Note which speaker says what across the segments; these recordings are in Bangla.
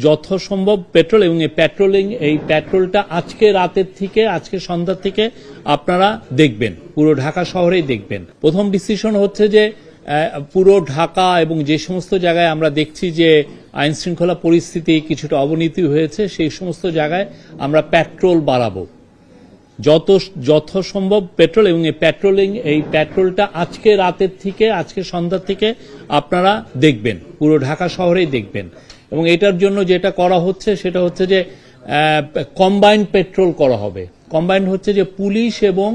Speaker 1: যথাসম্ভব পেট্রোল, এবং এই পেট্রোলটা আজকে রাতের থেকে, আজকে সন্ধ্যা থেকে আপনারা দেখবেন, পুরো ঢাকা শহরেই দেখবেন। প্রথম ডিসিশন হচ্ছে যে পুরো ঢাকা এবং যে সমস্ত জায়গায় আমরা দেখছি যে আইন শৃঙ্খলা পরিস্থিতি কিছুটা অবনতি হয়েছে, সেই সমস্ত জায়গায় আমরা পেট্রোল বাড়াবো, যথাসম্ভব পেট্রোল, এবং এই পেট্রোলটা আজকে রাতের থেকে, আজকে সন্ধ্যা থেকে আপনারা দেখবেন, পুরো ঢাকা শহরেই দেখবেন। এবং এটার জন্য যেটা করা হচ্ছে সেটা হচ্ছে যে কম্বাইন্ড পেট্রোল করা হবে। কম্বাইন্ড হচ্ছে যে পুলিশ এবং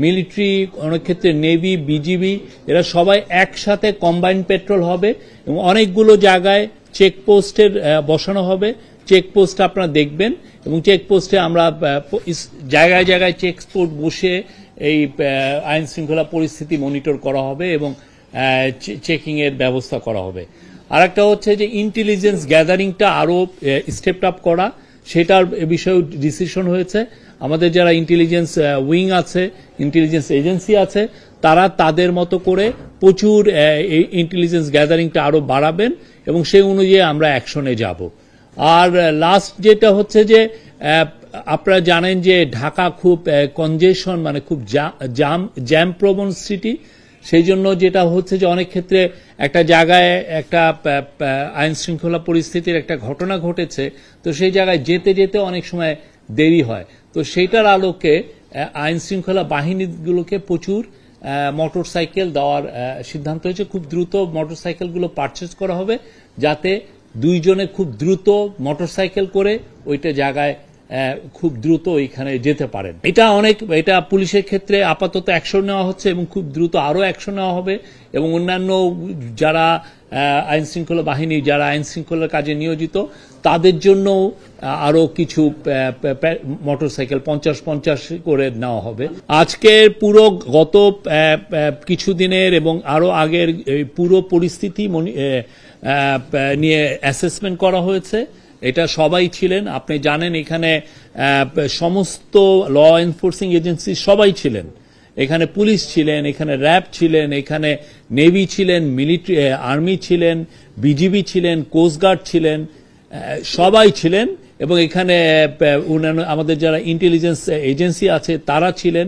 Speaker 1: মিলিটারি, অনেক ক্ষেত্রে নেভি, বিজিবি, এরা সবাই একসাথে কম্বাইন্ড পেট্রোল হবে এবং অনেকগুলো জায়গায় চেকপোস্টের বসানো হবে। চেকপোস্ট আপনারা দেখবেন এবং চেকপোস্টে আমরা জায়গায় জায়গায় চেকপোস্ট বসে এই আইন শৃঙ্খলা পরিস্থিতি মনিটর করা হবে এবং চেকিং এর ব্যবস্থা করা হবে। আর একটা হচ্ছে যে ইন্টেলিজেন্স গ্যাদারিংটা আরো স্টেপ আপ করা, সেটার বিষয়ে ডিসিশন হয়েছে। আমাদের যারা ইন্টেলিজেন্স উইং আছে, ইন্টেলিজেন্স এজেন্সি আছে, তারা তাদের মতো করে প্রচুর ইন্টেলিজেন্স গ্যাদারিংটা আরো বাড়াবেন এবং সেই অনুযায়ী আমরা অ্যাকশনে যাব। আর লাস্ট যেটা হচ্ছে যে আপনারা জানেন যে ঢাকা খুব কনজেশন, মানে খুব জ্যাম প্রবণ সিটি। সেই জন্য যেটা হচ্ছে যে অনেক ক্ষেত্রে একটা জায়গায় একটা আইন শৃঙ্খলা পরিস্থিতির একটা ঘটনা ঘটেছে, তো সেই জায়গায় যেতে যেতে অনেক সময় দেরি হয়। তো সেইটার আলোকে আইন শৃঙ্খলা বাহিনীগুলোকে প্রচুর মোটরসাইকেল দেওয়ার সিদ্ধান্ত হয়েছে। খুব দ্রুত মোটরসাইকেলগুলো পারচেজ করা হবে, যাতে দুইজনে খুব দ্রুত মোটরসাইকেল করে ওইটা জায়গায় খুব দ্রুত ওইখানে যেতে পারেন। এটা পুলিশের ক্ষেত্রে আপাতত অ্যাকশন নেওয়া হচ্ছে এবং খুব দ্রুত আরো অ্যাকশন নেওয়া হবে এবং অন্যান্য যারা আইন শৃঙ্খলা বাহিনী, যারা আইন শৃঙ্খলার কাজে নিয়োজিত, তাদের জন্য আরো কিছু মোটরসাইকেল 50-50 করে নেওয়া হবে। আজকের পুরো গত কিছুদিনের এবং আরো আগের পুরো পরিস্থিতি নিয়ে অ্যাসেসমেন্ট করা হয়েছে। এটা সবাই ছিলেন, আপনি জানেন এখানে সমস্ত ল এনফোর্সিং এজেন্সি সবাই ছিলেন, এখানে পুলিশ ছিলেন, এখানে র্যাব ছিলেন, এখানে নেভি ছিলেন, মিলিটারি আর্মি ছিলেন, বিজিবি ছিলেন, কোস্টগার্ড ছিলেন, সবাই ছিলেন এবং এখানে অন্যান্য আমাদের যারা ইন্টেলিজেন্স এজেন্সি আছে তারা ছিলেন।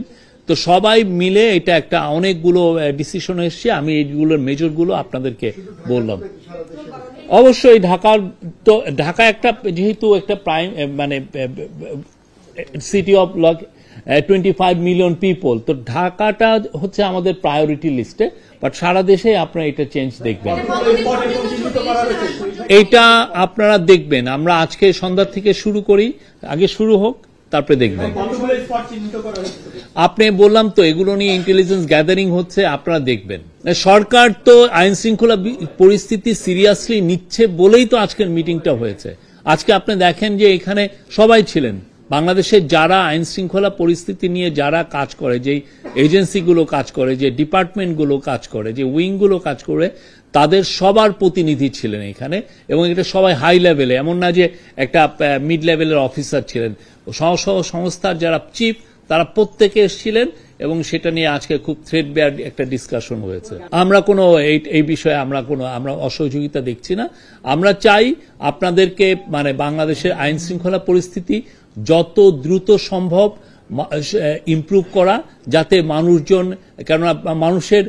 Speaker 1: তো সবাই মিলে এটা একটা অনেকগুলো ডিসিশন এসছে। আমি এইগুলোর মেজরগুলো আপনাদেরকে বললাম। অবশ্যই ঢাকা একটা যেহেতু একটা প্রাইম, মানে সিটি অফ 25 মিলিয়ন পিপল, তো ঢাকাটা হচ্ছে আমাদের প্রায়োরিটি লিস্টে, বাট সারা দেশে আপনারা এটা চেঞ্জ দেখবেন। এইটা আপনারা দেখবেন, আমরা আজকে সন্ধ্যা থেকে শুরু করি, আগে শুরু হোক, তারপরে দেখবেন। আপনি বললাম তো এগুলো নিয়ে ইন্টেলিজেন্স গ্যাদারিং হচ্ছে, আপনারা দেখবেন। সরকার তো আইন শৃঙ্খলা পরিস্থিতি সিরিয়াসলি নিচ্ছে বলেই তো আজকের মিটিংটা হয়েছে। আজকে আপনি দেখেন যে এখানে সবাই ছিলেন, বাংলাদেশের যারা আইন শৃঙ্খলা পরিস্থিতি নিয়ে যারা কাজ করে, যে এজেন্সিগুলো কাজ করে, যে ডিপার্টমেন্টগুলো কাজ করে, যে উইংগুলো কাজ করে, তাদের সবার প্রতিনিধি ছিলেন এখানে এবং এটা সবাই হাই লেভেলে, এমন না যে একটা মিড লেভেলের অফিসার ছিলেন। সংস্থার যারা চিফ তারা প্রত্যেকে এসেছিলেন এবং সেটা নিয়ে আজকে খুব থ্রেড বেয়ার একটা ডিসকাশন হয়েছে। আমরা কোনো এই বিষয়ে আমরা অসহযোগিতা দেখছি না। আমরা চাই আপনাদেরকে, মানে বাংলাদেশের আইন শৃঙ্খলা পরিস্থিতি যত দ্রুত সম্ভব ইমপ্রুভ করা, যাতে মানুষজন, কেননা মানুষের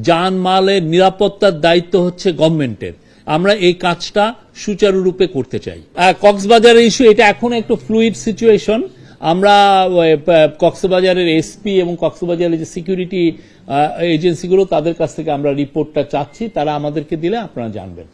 Speaker 1: জানমালের নিরাপত্তার দায়িত্ব হচ্ছে গভর্নমেন্টের, আমরা এই কাজটা সুচারুরূপে করতে চাই। কক্সবাজারের ইস্যু, এটা এখন একটু ফ্লুইড সিচুয়েশন। আমরা কক্সবাজারের এসপি এবং কক্সবাজারের যে সিকিউরিটি এজেন্সিগুলো, তাদের কাছ থেকে আমরা রিপোর্টটা চাচ্ছি, তারা আমাদেরকে দিলে আপনারা জানবেন।